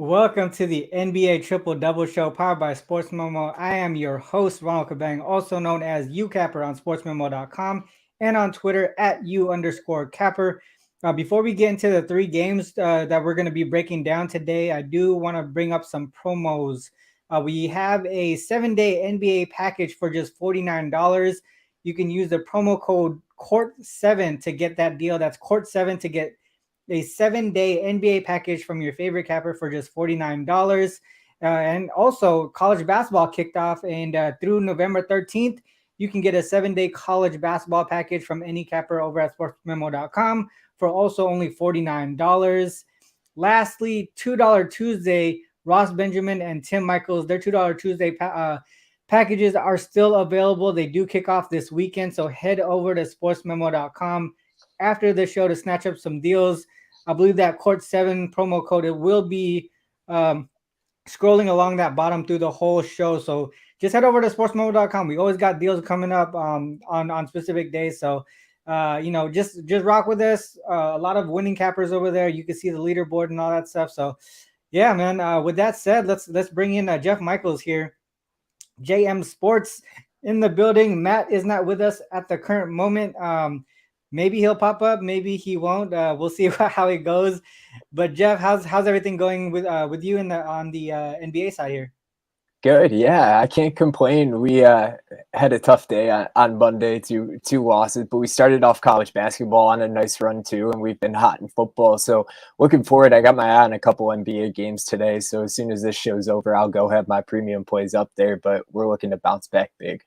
Welcome to the NBA Triple Double Show powered by SportsMemo. I am your host, Ronald Cabang, also known as UCapper on SportsMemo.com and on Twitter at U_Capper. Before we get into the three games that we're going to be breaking down today, I do want to bring up some promos. We have a 7-day NBA package for just $49. You can use the promo code COURT7 to get that deal. That's COURT7 to get a 7-day NBA package from your favorite capper for just $49. And also, college basketball kicked off, and through November 13th, you can get a 7-day college basketball package from any capper over at sportsmemo.com for also only $49. Lastly, $2 Tuesday, Ross Benjamin and Tim Michaels, their $2 Tuesday packages are still available. They do kick off this weekend, so head over to sportsmemo.com after the show to snatch up some deals. I believe that COURT7 promo code, it will be scrolling along that bottom through the whole show. So just head over to sportsmemo.com. We always got deals coming up on specific days. So, just rock with us. A lot of winning cappers over there. You can see the leaderboard and all that stuff. So, yeah, man. With that said, let's bring in Jeff Michaels here. JM Sports in the building. Matt is not with us at the current moment. Maybe he'll pop up, maybe he won't. We'll see how it goes. But Jeff, how's everything going with you on the NBA side here? Good, yeah, I can't complain. We had a tough day on Monday, two losses, but we started off college basketball on a nice run too, and we've been hot in football. So looking forward, I got my eye on a couple NBA games today. So as soon as this show's over, I'll go have my premium plays up there. But we're looking to bounce back big.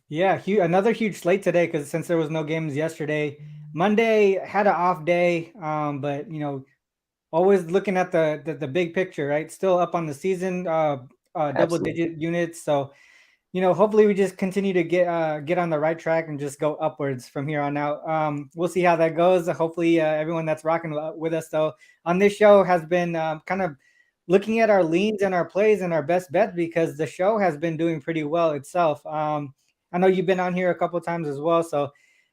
Yeah, another huge slate today because since there was no games yesterday, Monday had an off day. But always looking at the big picture, right? Still up on the season, double digit units. So, hopefully we just continue to get on the right track and just go upwards from here on out. We'll see how that goes. Hopefully, everyone that's rocking with us though on this show has been kind of looking at our leans and our plays and our best bets because the show has been doing pretty well itself. I know you've been on here a couple times as well. So,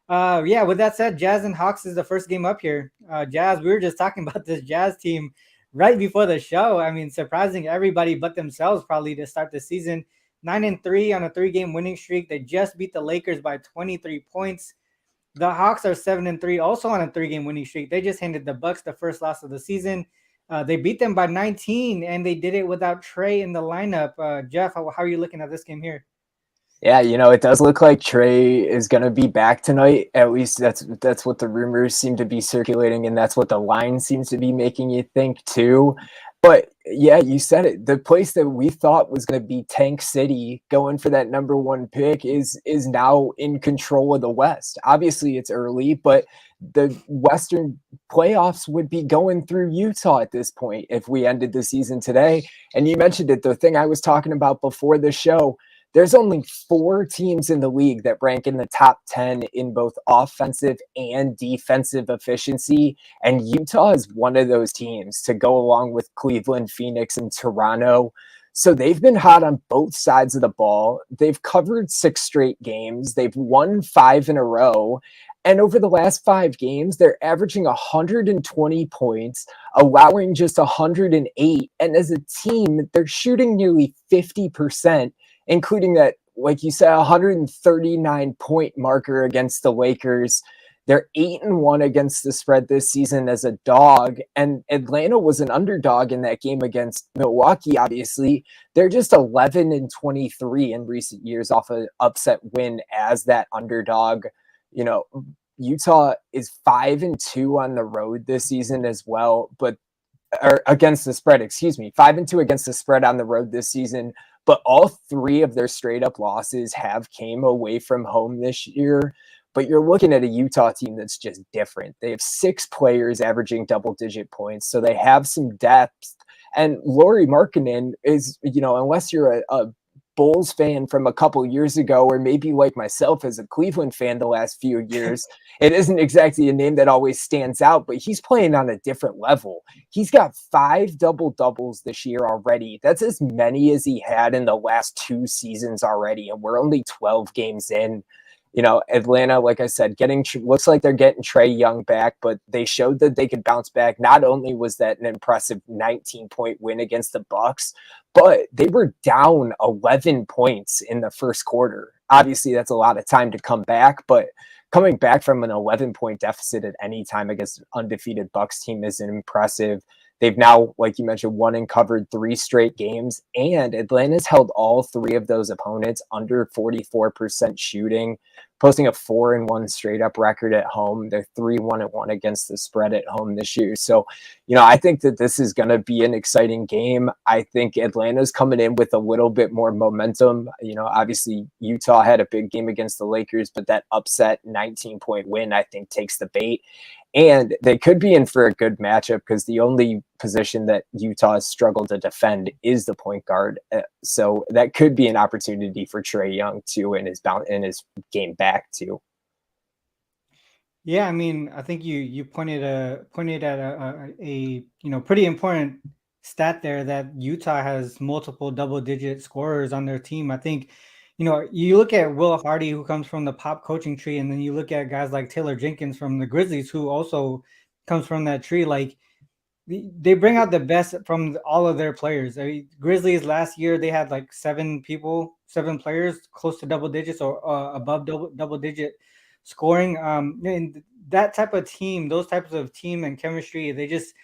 with that said, Jazz and Hawks is the first game up here. Jazz, we were just talking about this Jazz team right before the show. I mean, surprising everybody but themselves probably to start the season. 9-3 on a 3-game winning streak. They just beat the Lakers by 23 points. The Hawks are 7-3, also on a 3-game winning streak. They just handed the Bucks the first loss of the season. They beat them by 19, and they did it without Trey in the lineup. Jeff, how are you looking at this game here? Yeah, it does look like Trey is going to be back tonight. At least that's what the rumors seem to be circulating, and that's what the line seems to be making you think too. But yeah, you said it. The place that we thought was going to be Tank City going for that number 1 pick is now in control of the West. Obviously, it's early, but the Western playoffs would be going through Utah at this point if we ended the season today. And you mentioned it, the thing I was talking about before the show. There's only 4 teams in the league that rank in the top 10 in both offensive and defensive efficiency. And Utah is one of those teams to go along with Cleveland, Phoenix, and Toronto. So they've been hot on both sides of the ball. They've covered 6 straight games. They've won 5 in a row. And over the last 5 games, they're averaging 120 points, allowing just 108. And as a team, they're shooting nearly 50%. Including that, like you said, 139-point marker against the Lakers. They're 8-1 against the spread this season as a dog, and Atlanta was an underdog in that game against Milwaukee, obviously. They're just 11-23 in recent years off an upset win as that underdog. Utah is 5-2 on the road this season as well, or against the spread, 5-2 against the spread on the road this season. But all 3 of their straight-up losses have came away from home this year. But you're looking at a Utah team that's just different. They have 6 players averaging double-digit points, so they have some depth. And Lauri Markkanen is, unless you're a Bulls fan from a couple years ago, or maybe like myself as a Cleveland fan the last few years, it isn't exactly a name that always stands out, but he's playing on a different level. He's got 5 double-doubles this year already. That's as many as he had in the last 2 seasons already, and we're only 12 games in. Atlanta, like I said, looks like they're getting Trae Young back, but they showed that they could bounce back. Not only was that an impressive 19-point win against the Bucks, but they were down 11 points in the first quarter. Obviously, that's a lot of time to come back, but coming back from an 11-point deficit at any time against an undefeated Bucks team is impressive. They've now, like you mentioned, won and covered 3 straight games, and Atlanta's held all 3 of those opponents under 44% shooting, posting a 4-1 straight up record at home. They're 3-1-1 against the spread at home this year. So, I think that this is going to be an exciting game. I think Atlanta's coming in with a little bit more momentum. Obviously Utah had a big game against the Lakers, but that upset 19-point win, I think, takes the bait. And they could be in for a good matchup because the only position that Utah has struggled to defend is the point guard. So that could be an opportunity for Trae Young too, in his game back too. Yeah, I mean, I think you pointed at a pretty important stat there, that Utah has multiple double-digit scorers on their team. I think, you look at Will Hardy, who comes from the Pop coaching tree, and then you look at guys like Taylor Jenkins from the Grizzlies, who also comes from that tree. Like, they bring out the best from all of their players. I mean, Grizzlies last year, they had like 7 players close to double digits or above double digit scoring. And that type of team, those types of team and chemistry, they just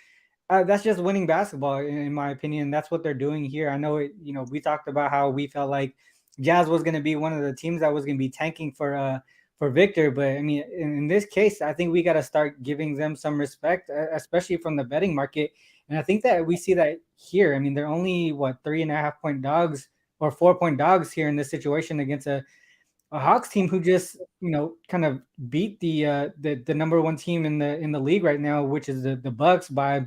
that's just winning basketball, in my opinion. That's what they're doing here. I know we talked about how we felt like Jazz was going to be one of the teams that was going to be tanking for Victor, but I mean, in this case, I think we got to start giving them some respect, especially from the betting market. And I think that we see that here. I mean, they're only 3.5-point dogs or 4-point dogs here in this situation against a Hawks team who just kind of beat the number 1 team in the league right now, which is the Bucks, by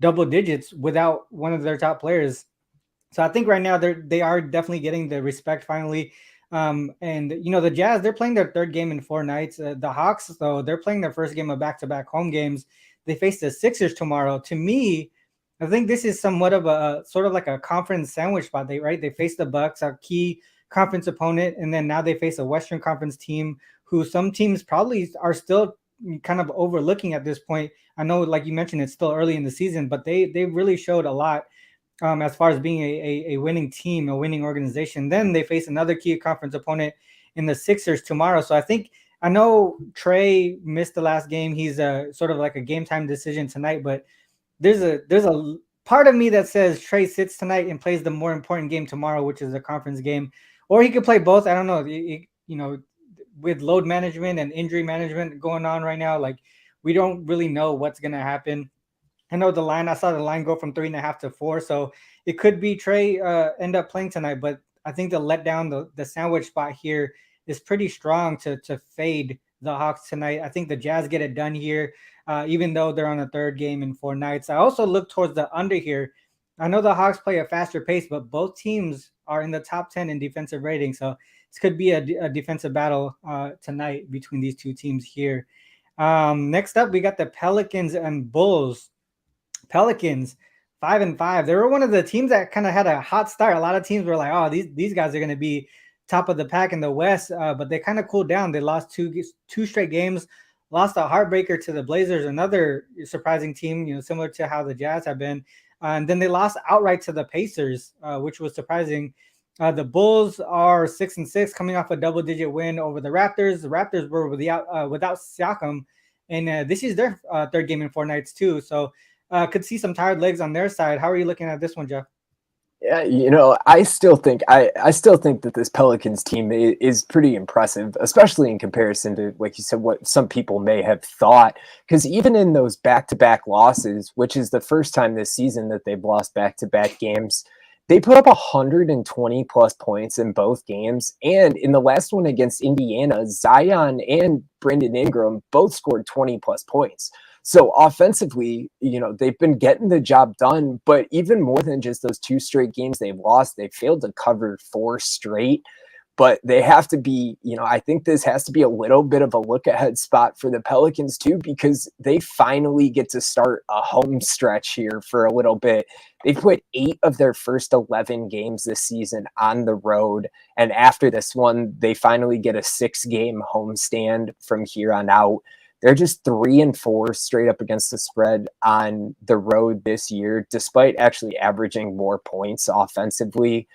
double digits without one of their top players. So I think right now they are definitely getting the respect finally. And the Jazz, they're playing their 3rd game in 4 nights. The Hawks, though, they're playing their first game of back-to-back home games. They face the Sixers tomorrow. To me, I think this is somewhat of a sort of like a conference sandwich spot. They face the Bucks, a key conference opponent, and then now they face a Western Conference team who some teams probably are still kind of overlooking at this point. I know, like you mentioned, it's still early in the season, but they really showed a lot as far as being a winning team, a winning organization. Then they face another key conference opponent in the Sixers tomorrow. So I know Trae missed the last game. He's sort of like a game time decision tonight, but there's a part of me that says Trae sits tonight and plays the more important game tomorrow, which is the conference game, or he could play both. I don't know. With load management and injury management going on right now, like, we don't really know what's going to happen. I know I saw the line go from 3.5 to 4. So it could be Trae end up playing tonight, but I think the letdown, the sandwich spot here is pretty strong to fade the Hawks tonight. I think the Jazz get it done here, even though they're on a 3rd game in 4 nights. I also look towards the under here. I know the Hawks play a faster pace, but both teams are in the top 10 in defensive rating. So this could be a defensive battle tonight between these 2 teams here. Next up, we got the Pelicans and Bulls. Pelicans 5-5. They were one of the teams that kind of had a hot start. A lot of teams were like, oh, these guys are going to be top of the pack in the West, but they kind of cooled down. They lost two straight games, lost a heartbreaker to the Blazers, another surprising team, similar to how the Jazz have been. And then they lost outright to the Pacers, which was surprising. The Bulls are 6-6, coming off a double-digit win over the Raptors. The Raptors were without Siakam, and this is their 3rd game in 4 nights too. So could see some tired legs on their side. How are you looking at this one, Jeff? Yeah, I still think that this Pelicans team is pretty impressive, especially in comparison to, like you said, what some people may have thought. Because even in those back-to-back losses, which is the first time this season that they've lost back-to-back games, they put up 120 plus points in both games. And in the last one against Indiana, Zion and Brandon Ingram both scored 20 plus points. So offensively, they've been getting the job done, but even more than just those 2 straight games they've lost, they failed to cover 4 straight. But they have to be, I think this has to be a little bit of a look ahead spot for the Pelicans too, because they finally get to start a home stretch here for a little bit. They've played 8 of their first 11 games this season on the road. And after this one, they finally get a 6-game homestand from here on out. They're just 3-4 straight up against the spread on the road this year, despite actually averaging more points offensively.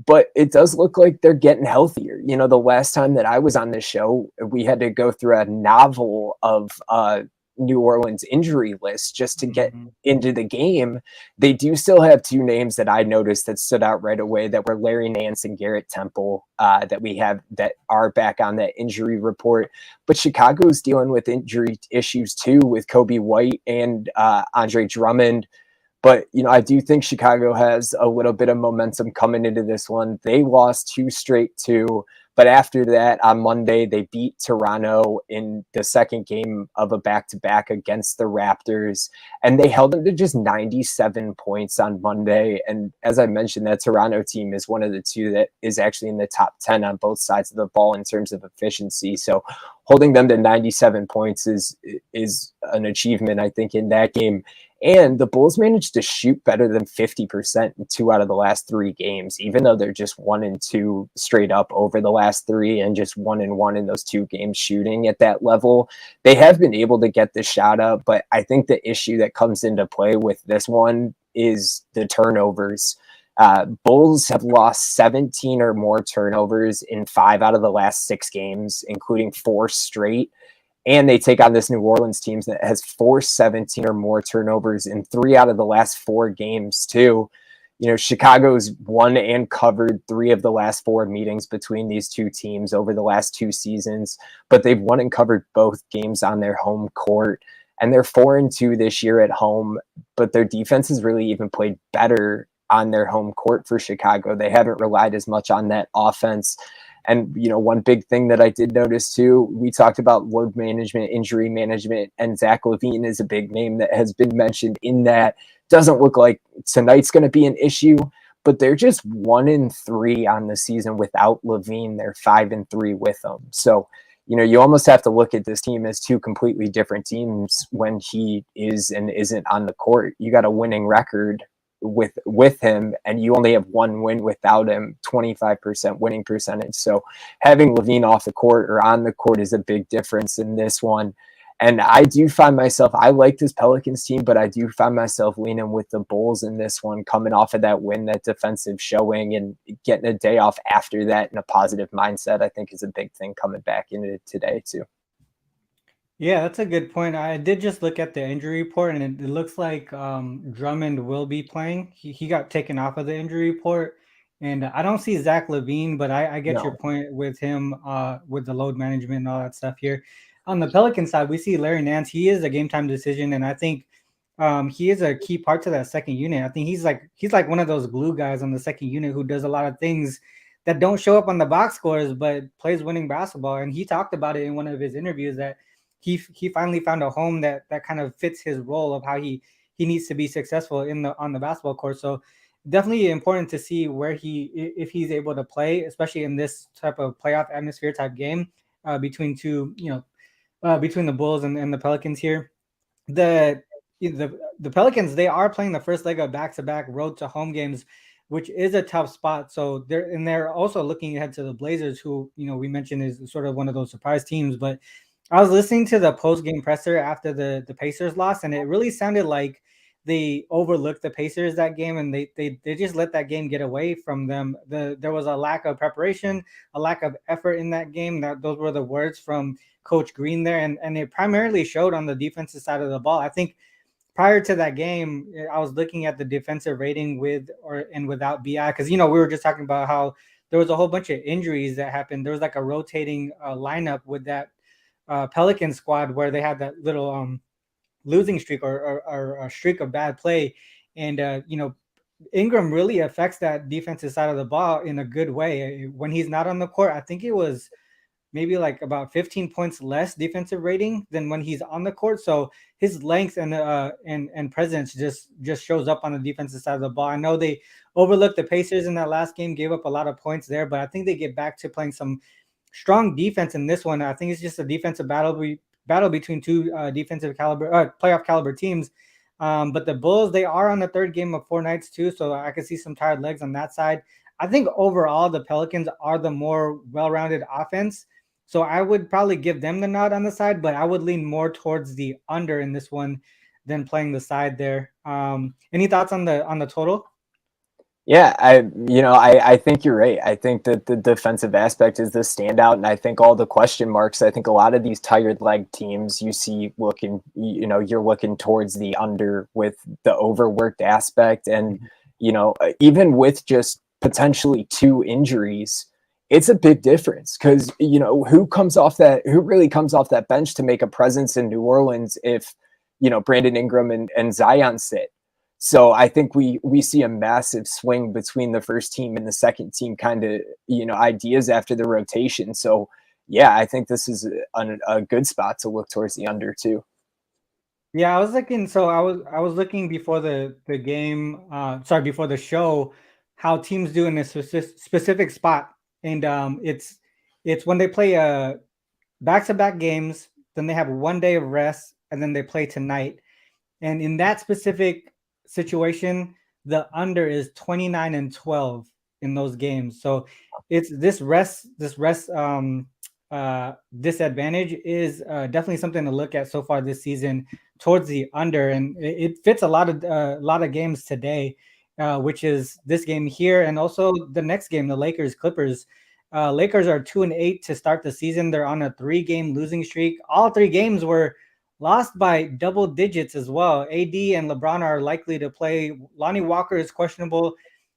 But it does look like they're getting healthier. The last time that I was on this show, we had to go through a novel of New Orleans injury list just to get into the game. They do still have 2 names that I noticed that stood out right away, that were Larry Nance and Garrett Temple, that we have that are back on that injury report. But Chicago's dealing with injury issues too, with Kobe White and Andre Drummond. But, I do think Chicago has a little bit of momentum coming into this one. They lost 2 straight too. But after that, on Monday, they beat Toronto in the second game of a back-to-back against the Raptors. And they held them to just 97 points on Monday. And as I mentioned, that Toronto team is one of the 2 that is actually in the top 10 on both sides of the ball in terms of efficiency. So holding them to 97 points is an achievement, I think, in that game. And the Bulls managed to shoot better than 50% in 2 out of the last 3 games, even though they're just 1-2 straight up over the last 3 and just 1-1 in those 2 games shooting at that level. They have been able to get the shot up, but I think the issue that comes into play with this one is the turnovers. Bulls have lost 17 or more turnovers in 5 out of the last 6 games, including 4 straight. And they take on this New Orleans team that has forced 17 or more turnovers in 3 out of the last 4 games too. Chicago's won and covered 3 of the last 4 meetings between these 2 teams over the last 2 seasons, but they've won and covered both games on their home court. And they're 4-2 this year at home, but their defense has really even played better on their home court for Chicago. They haven't relied as much on that offense. And, one big thing that I did notice too, we talked about load management, injury management, and Zach LaVine is a big name that has been mentioned in that. Doesn't look like tonight's going to be an issue, but they're just 1-3 on the season without LaVine. They're 5-3 with him. So, you almost have to look at this team as 2 completely different teams when he is and isn't on the court. You got a winning record with him, and you only have 1 win without him, 25% winning percentage. So having LaVine off the court or on the court is a big difference in this one. And I do find myself, I like this Pelicans team, but I do find myself leaning with the Bulls in this one, coming off of that win, that defensive showing, and getting a day off after that in a positive mindset, I think is a big thing coming back into today too. Yeah, that's a good point. I did just look at the injury report, and it looks like Drummond will be playing. He got taken off of the injury report, and I don't see Zach LaVine, but I get your point with him with the load management and all that stuff here. On the Pelican side, we see Larry Nance. He is a game time decision, and I think he is a key part to that second unit. I think he's like one of those glue guys on the second unit who does a lot of things that don't show up on the box scores, but plays winning basketball. And he talked about it in one of his interviews that he finally found a home that kind of fits his role of how he needs to be successful on the basketball court. So definitely important to see where if he's able to play, especially in this type of playoff atmosphere type game between between the Bulls and the Pelicans here. The Pelicans, they are playing the first leg of back-to-back road to home games, which is a tough spot. So they're also looking ahead to the Blazers, who we mentioned is sort of one of those surprise teams. But I was listening to the post-game presser after the Pacers lost, and it really sounded like they overlooked the Pacers that game, and they just let that game get away from them. There was a lack of preparation, a lack of effort in that game. Those were the words from Coach Green there, and it primarily showed on the defensive side of the ball. I think prior to that game, I was looking at the defensive rating with and without BI, because we were just talking about how there was a whole bunch of injuries that happened. There was like a rotating lineup with that Pelican squad where they had that little losing streak or a streak of bad play, and Ingram really affects that defensive side of the ball in a good way when he's not on the court. I think it was maybe like about 15 points less defensive rating than when he's on the court. So his length and presence just shows up on the defensive side of the ball. I know they overlooked the Pacers in that last game, gave up a lot of points there, but I think they get back to playing some strong defense in this one. I think it's just a defensive battle between two defensive caliber playoff caliber teams. But the Bulls, they are on the third game of 4 nights too, so I can see some tired legs on that side. I think overall the Pelicans are the more well-rounded offense, so I would probably give them the nod on the side, but I would lean more towards the under in this one than playing the side there. Any thoughts on the total? Yeah, I think you're right. I think that the defensive aspect is the standout, and I think all the question marks. I think a lot of these tired leg teams you see looking, you're looking towards the under with the overworked aspect, and even with just potentially 2 injuries, it's a big difference because who really comes off that bench to make a presence in New Orleans if Brandon Ingram and Zion sit. So I think we see a massive swing between the first team and the second team kind of, ideas after the rotation. So, yeah, I think this is a good spot to look towards the under too. Yeah, I was looking. So I was looking before the game. Before the show, how teams do in a specific spot, and it's when they play back-to-back games, then they have 1 day of rest, and then they play tonight. And in that specific situation, the under is 29-12 in those games. So it's this rest disadvantage is definitely something to look at so far this season towards the under, and it fits a lot of games today, which is this game here and also the next game, the Lakers Clippers. Lakers are 2-8 to start the season. They're on a 3-game losing streak. All 3 games were lost by double digits as well. AD and LeBron are likely to play. Lonnie Walker is questionable.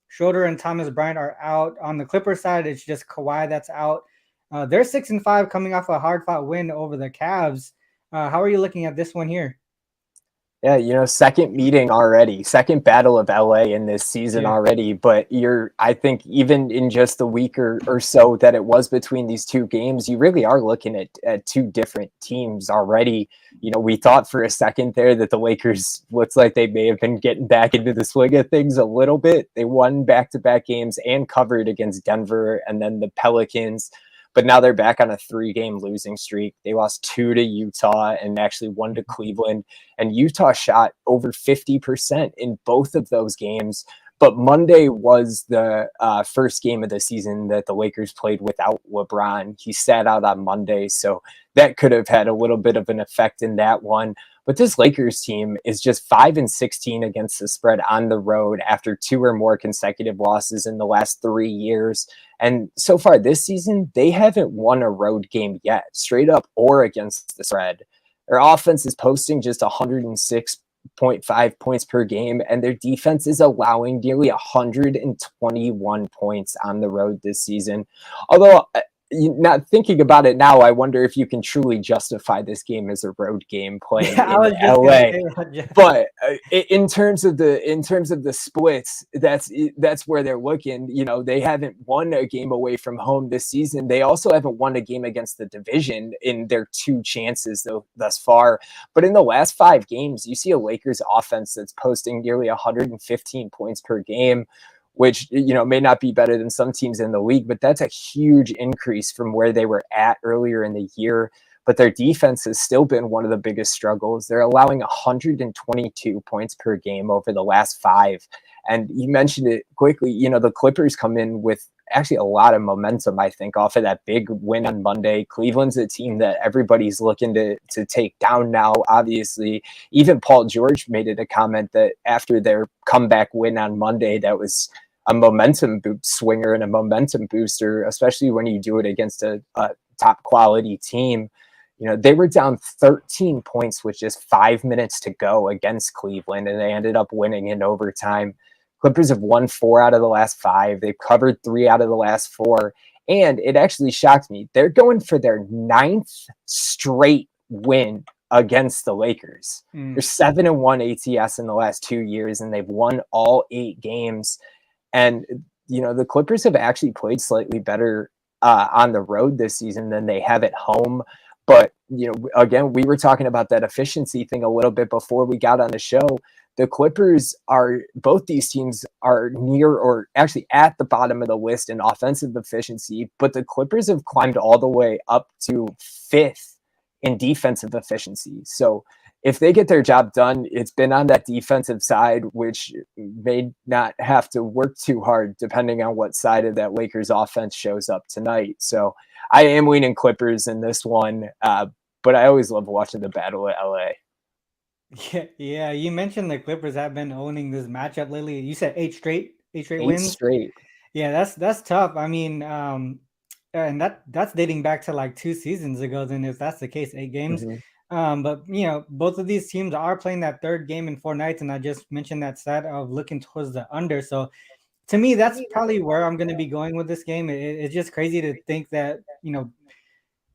Schroeder and Thomas Bryant are out. On the Clipper side, it's just Kawhi that's out. They're 6-5 coming off a hard-fought win over the Cavs. How are you looking at this one here? Yeah, second meeting already, second battle of LA in this season already. But I think even in just the week or so that it was between these 2 games, you really are looking at 2 different teams already. We thought for a second there that the Lakers looks like they may have been getting back into the swing of things a little bit. They won back-to-back games and covered against Denver and then the Pelicans. But now they're back on a 3-game losing streak. They lost 2 to Utah and actually 1 to Cleveland. And Utah shot over 50% in both of those games. But Monday was the first game of the season that the Lakers played without LeBron. He sat out on Monday, so that could have had a little bit of an effect in that one. But this Lakers team is just 5-16 against the spread on the road after 2 or more consecutive losses in the last 3 years. And so far this season, they haven't won a road game yet, straight up or against the spread. Their offense is posting just 106.5 points per game, and their defense is allowing nearly 121 points on the road this season. Although, not thinking about it now, I wonder if you can truly justify this game as a road game playing in LA. But in terms of the splits, that's where they're looking. They haven't won a game away from home this season. They also haven't won a game against the division in their 2 chances thus far. But in the last 5 games, you see a Lakers offense that's posting nearly 115 points per game, which may not be better than some teams in the league, but that's a huge increase from where they were at earlier in the year. But their defense has still been one of the biggest struggles. They're allowing 122 points per game over the last 5. And you mentioned it quickly, the Clippers come in with actually a lot of momentum, I think, off of that big win on Monday. Cleveland's a team that everybody's looking to take down now, obviously. Even Paul George made it a comment that after their comeback win on Monday, that was a momentum swinger and a momentum booster, especially when you do it against a top quality team. They were down 13 points with just 5 minutes to go against Cleveland, and they ended up winning in overtime. Clippers have won 4 out of the last 5. They've covered 3 out of the last 4. And it actually shocked me. They're going for their 9th straight win against the Lakers. They're 7-1 ATS in the last 2 years, and they've won all 8 games. And, the Clippers have actually played slightly better on the road this season than they have at home. But, again, we were talking about that efficiency thing a little bit before we got on the show. The Clippers both these teams are near or actually at the bottom of the list in offensive efficiency, but the Clippers have climbed all the way up to 5th in defensive efficiency. So if they get their job done, it's been on that defensive side, which may not have to work too hard depending on what side of that Lakers offense shows up tonight. So I am leaning Clippers in this one, but I always love watching the Battle of LA. Yeah. You mentioned the Clippers have been owning this matchup lately. You said eight straight wins. Straight. Yeah, that's tough. I mean, and that's dating back to like 2 seasons ago. Then if that's the case, 8 games. But both of these teams are playing that third game in 4 nights, and I just mentioned that stat of looking towards the under. So to me, that's probably where I'm going to be going with this game. It's just crazy to think that I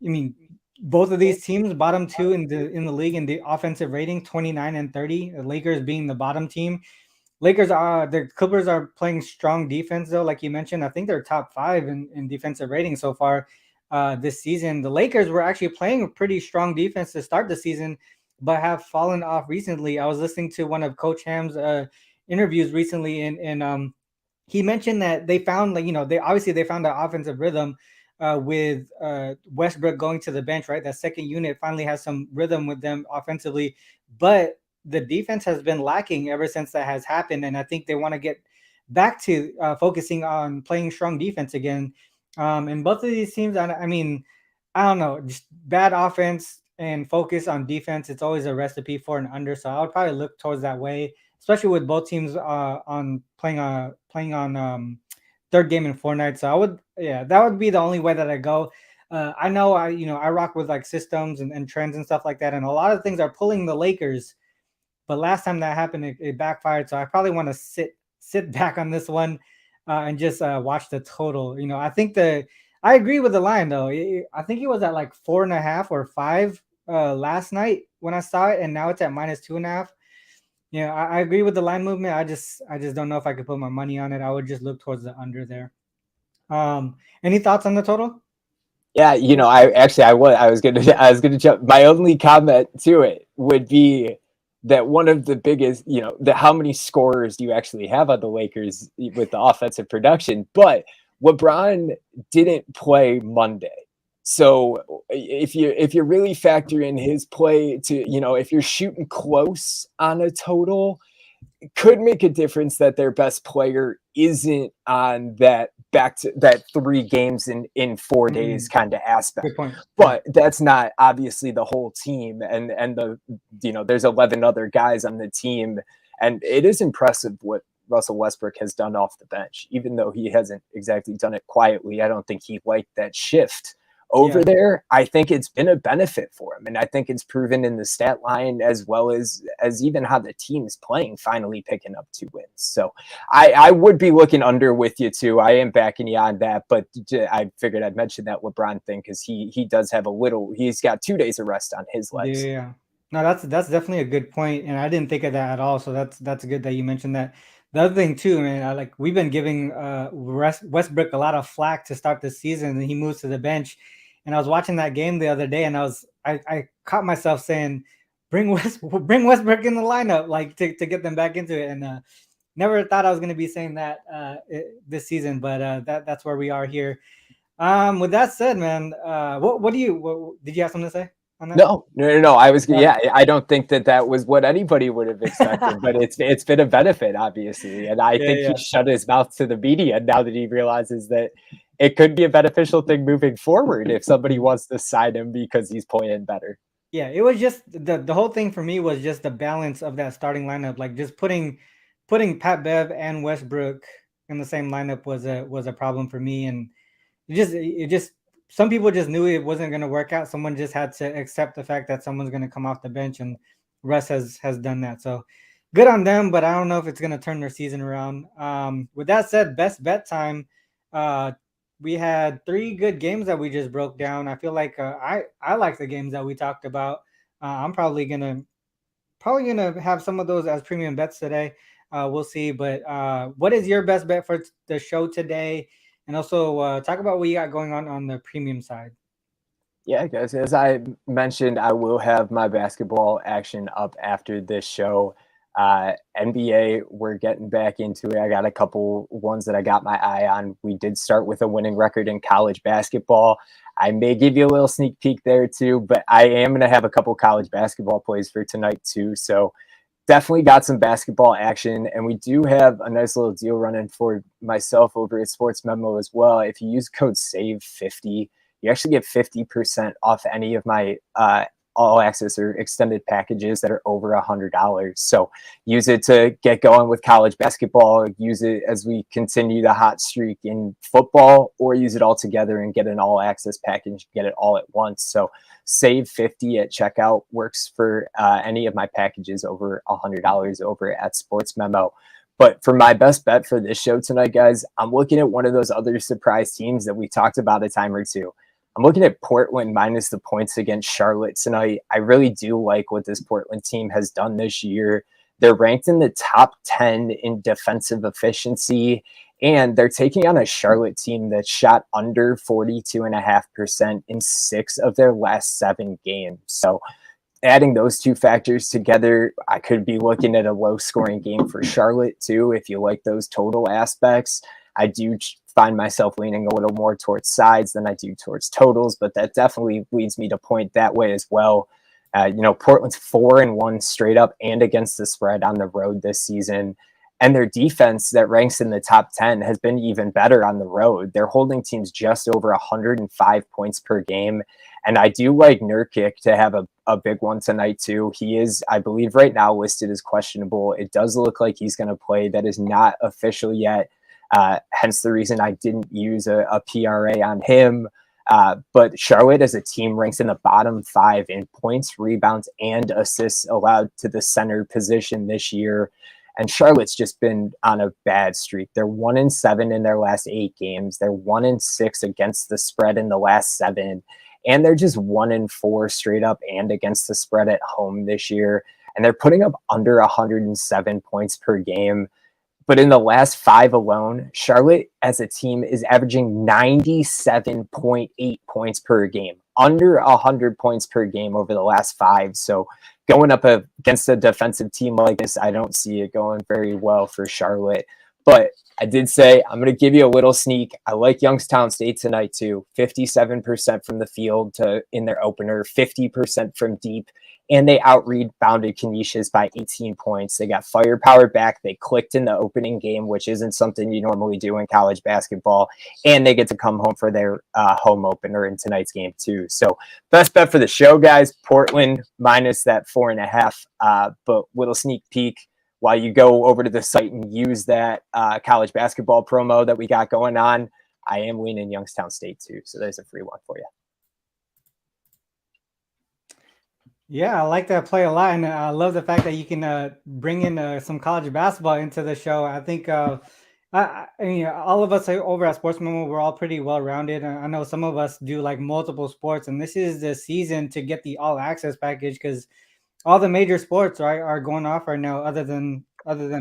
mean, both of these teams, bottom 2 in the league in the offensive rating, 29 and 30. The Lakers being the bottom team. The Clippers are playing strong defense though, like you mentioned. I think they're top 5 in defensive rating so far this season. The Lakers were actually playing a pretty strong defense to start the season, but have fallen off recently. I was listening to one of Coach Ham's interviews recently, and he mentioned that they found they found an offensive rhythm with Westbrook going to the bench, right? That second unit finally has some rhythm with them offensively, but the defense has been lacking ever since that has happened. And I think they want to get back to focusing on playing strong defense again. And both of these teams, I mean, I don't know, just bad offense and focus on defense. It's always a recipe for an under. So I would probably look towards that way, especially with both teams on playing on third game in 4 nights. So that would be the only way that I go. I know I rock with like systems and trends and stuff like that. And a lot of things are pulling the Lakers. But last time that happened, it backfired. So I probably want to sit back on this one and just watch the total. I agree with the line though. I think it was at like 4.5 or 5 last night when I saw it, and now it's at -2.5. Yeah, I agree with the line movement. I just don't know if I could put my money on it. I would just look towards the under there. Any thoughts on the total? Yeah, I was gonna jump. My only comment to it would be that one of the biggest, how many scorers do you actually have on the Lakers with the offensive production? But LeBron didn't play Monday. So if you really factor in his play to, if you're shooting close on a total, it could make a difference that their best player isn't on that back to that 3 games in 4 days kind of aspect. Good point. But that's not obviously the whole team, and there's 11 other guys on the team, and it is impressive what Russell Westbrook has done off the bench, even though he hasn't exactly done it quietly. I don't think he liked that shift over there. I think it's been a benefit for him, and I think it's proven in the stat line as well as even how the team's playing, finally picking up 2 wins. So I would be looking under with you too. I am backing you on that, but I figured I'd mention that LeBron thing because he does have he's got 2 days of rest on his legs. Yeah, no, that's definitely a good point, and I didn't think of that at all. So that's good that you mentioned that. The other thing too, man, we've been giving Westbrook a lot of flack to start the season, and he moves to the bench. And I was watching that game the other day, and I caught myself saying, bring Westbrook in the lineup, like to get them back into it. And never thought I was going to be saying that this season, but that's where we are here. With that said, man, did you have something to say on that? No. I was, I don't think that was what anybody would have expected, but it's been a benefit, obviously. And I think he shut his mouth to the media now that he realizes that it could be a beneficial thing moving forward if somebody wants to sign him because he's playing better. Yeah, it was just the whole thing for me was just the balance of that starting lineup. Like just putting Pat Bev and Westbrook in the same lineup was a problem for me. And it just some people just knew it wasn't going to work out. Someone just had to accept the fact that someone's going to come off the bench, and Russ has done that. So good on them, but I don't know if it's going to turn their season around. With that said, best bet time. We had 3 good games that we just broke down. I feel like I like the games that we talked about. I'm probably gonna have some of those as premium bets today. We'll see. But what is your best bet for the show today? and also talk about what you got going on the premium side. Yeah, guys, as I mentioned, I will have my basketball action up after this show. NBA, we're getting back into it. I got a couple ones that I got my eye on. We did start with a winning record in college basketball. I may give you a little sneak peek there too, but I am going to have a couple college basketball plays for tonight too. So definitely got some basketball action, and we do have a nice little deal running for myself over at Sports Memo as well. If you use code SAVE50, you actually get 50% off any of my all access or extended packages that are over $100. So use it to get going with college basketball, use it as we continue the hot streak in football, or use it all together and get an all access package, get it all at once. So save 50 at checkout works for any of my packages over $100 over at Sports Memo. But for my best bet for this show tonight, guys, I'm looking at one of those other surprise teams that we talked about a time or two. I'm looking at Portland minus the points against Charlotte tonight. I really do like what this Portland team has done this year. They're ranked in the top 10 in defensive efficiency, and they're taking on a Charlotte team that shot under 42.5% in 6 of their last 7 games. So adding those two factors together, I could be looking at a low scoring game for Charlotte too. If you like those total aspects, I do find myself leaning a little more towards sides than I do towards totals, but that definitely leads me to point that way as well. Portland's 4-1 straight up and against the spread on the road this season. And their defense that ranks in the top 10 has been even better on the road. They're holding teams just over 105 points per game. And I do like Nurkic to have a big one tonight too. He is, I believe right now, listed as questionable. It does look like he's going to play. That is not official yet. Hence the reason I didn't use a PRA on him. But Charlotte as a team ranks in the bottom 5 in points, rebounds, and assists allowed to the center position this year. And Charlotte's just been on a bad streak. They're 1-7 in their last 8 games. They're 1-6 against the spread in the last 7. And they're just 1-4 straight up and against the spread at home this year. And they're putting up under 107 points per game. But in the last 5 alone, Charlotte as a team is averaging 97.8 points per game, under 100 points per game over the last 5. So going up against a defensive team like this, I don't see it going very well for Charlotte. But I did say I'm going to give you a little sneak. I like Youngstown State tonight too. 57% from the field in their opener, 50% from deep. And they out-rebounded Canisius by 18 points. They got firepower back. They clicked in the opening game, which isn't something you normally do in college basketball. And they get to come home for their home opener in tonight's game, too. So best bet for the show, guys, Portland minus that 4.5. But little sneak peek while you go over to the site and use that college basketball promo that we got going on. I am leaning Youngstown State, too. So there's a free one for you. Yeah, I like that play a lot, and I love the fact that you can bring in some college basketball into the show. I think I mean, all of us over at Sports Memo, we're all pretty well rounded. I know some of us do like multiple sports, and this is the season to get the all access package because all the major sports are going off right now, other than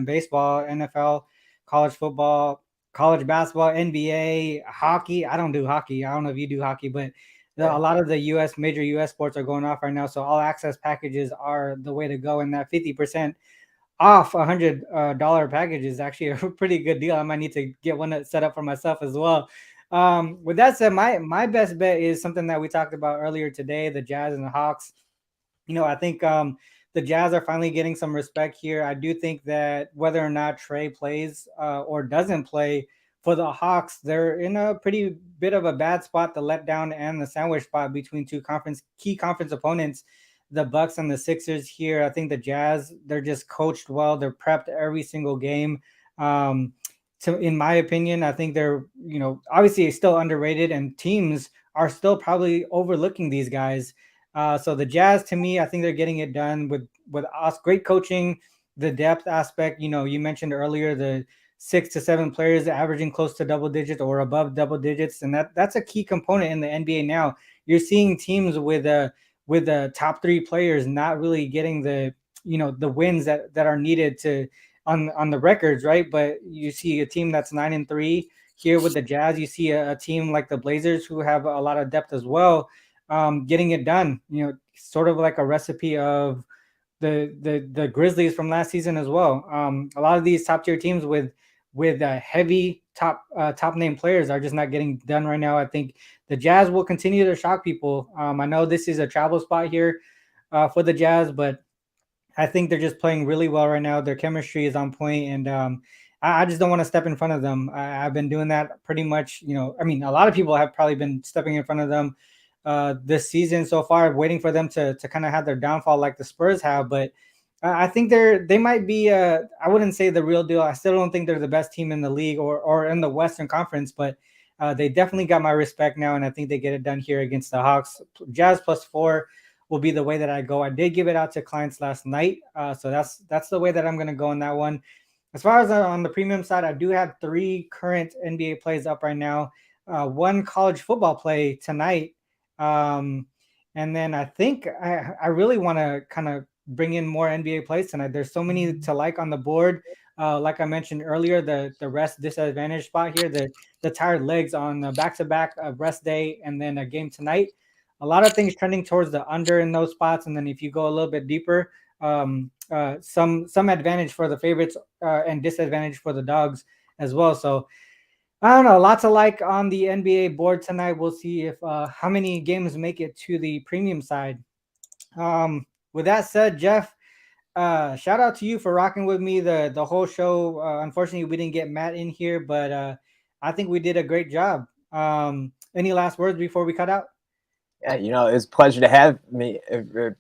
baseball, NFL, college football, college basketball, NBA, hockey. I don't do hockey. I don't know if you do hockey, but a lot of the major U.S. sports are going off right now. So all access packages are the way to go. And that 50% off $100 package is actually a pretty good deal. I might need to get one set up for myself as well. With that said, my best bet is something that we talked about earlier today, the Jazz and the Hawks. I think the Jazz are finally getting some respect here. I do think that whether or not Trey plays or doesn't play, for the Hawks, they're in a pretty bit of a bad spot, the letdown and the sandwich spot between two key conference opponents, the Bucks and the Sixers here. I think the Jazz, they're just coached well. They're prepped every single game. So in my opinion, I think they're, obviously still underrated, and teams are still probably overlooking these guys. So the Jazz, to me, I think they're getting it done with us. Great coaching, the depth aspect. You mentioned earlier the 6 to 7 players averaging close to double digits or above double digits, and that's a key component in the NBA now. You're seeing teams with the top 3 players not really getting the wins that are needed to on the records, right? But you see a team that's 9-3 here with the Jazz, you see a team like the Blazers who have a lot of depth as well, getting it done. Sort of like a recipe of the Grizzlies from last season as well. A lot of these top tier teams with heavy top name players are just not getting done right now. I think the Jazz will continue to shock people. I know this is a travel spot here for the Jazz, but I think they're just playing really well right now. Their chemistry is on point, and I just don't want to step in front of them. I've been doing that pretty much. I mean, a lot of people have probably been stepping in front of them this season so far, waiting for them to kind of have their downfall like the Spurs have. But I think they might be. I wouldn't say the real deal. I still don't think they're the best team in the league or in the Western Conference, but they definitely got my respect now, and I think they get it done here against the Hawks. Jazz +4 will be the way that I go. I did give it out to clients last night, so that's the way that I'm going to go on that one. As far as on the premium side, I do have 3 current NBA plays up right now, 1 college football play tonight, and then I think I really want to kind of bring in more NBA plays tonight. There's so many to like on the board. Like I mentioned earlier, the rest disadvantage spot here, the tired legs on the back-to-back rest day, and then a game tonight. A lot of things trending towards the under in those spots, and then if you go a little bit deeper, some advantage for the favorites and disadvantage for the dogs as well. So I don't know, lots of like on the NBA board tonight. We'll see if how many games make it to the premium side. With that said, Jeff, shout out to you for rocking with me the whole show. Unfortunately, we didn't get Matt in here, but I think we did a great job. Any last words before we cut out? Yeah, it's a pleasure to have me.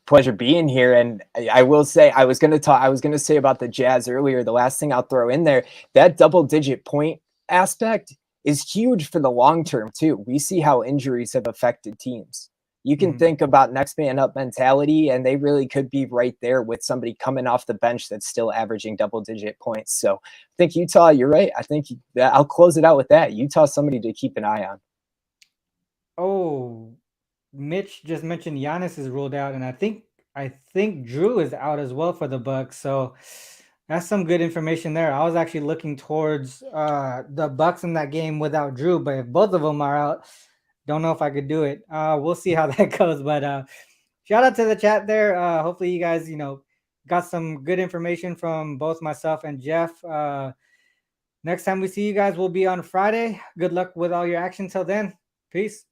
Pleasure being here. And I will say, I was going to say about the Jazz earlier. The last thing I'll throw in there, that double-digit point aspect is huge for the long term too. We see how injuries have affected teams. You can think about next man up mentality, and they really could be right there with somebody coming off the bench that's still averaging double-digit points. So I think Utah, you're right. I think I'll close it out with that. Utah, somebody to keep an eye on. Oh, Mitch just mentioned Giannis is ruled out, and I think Drew is out as well for the Bucks. So that's some good information there. I was actually looking towards the Bucks in that game without Drew, but if both of them are out, don't know if I could do it. We'll see how that goes. But shout out to the chat there. Hopefully you guys, got some good information from both myself and Jeff. Next time we see you guys will be on Friday. Good luck with all your action till then. Peace.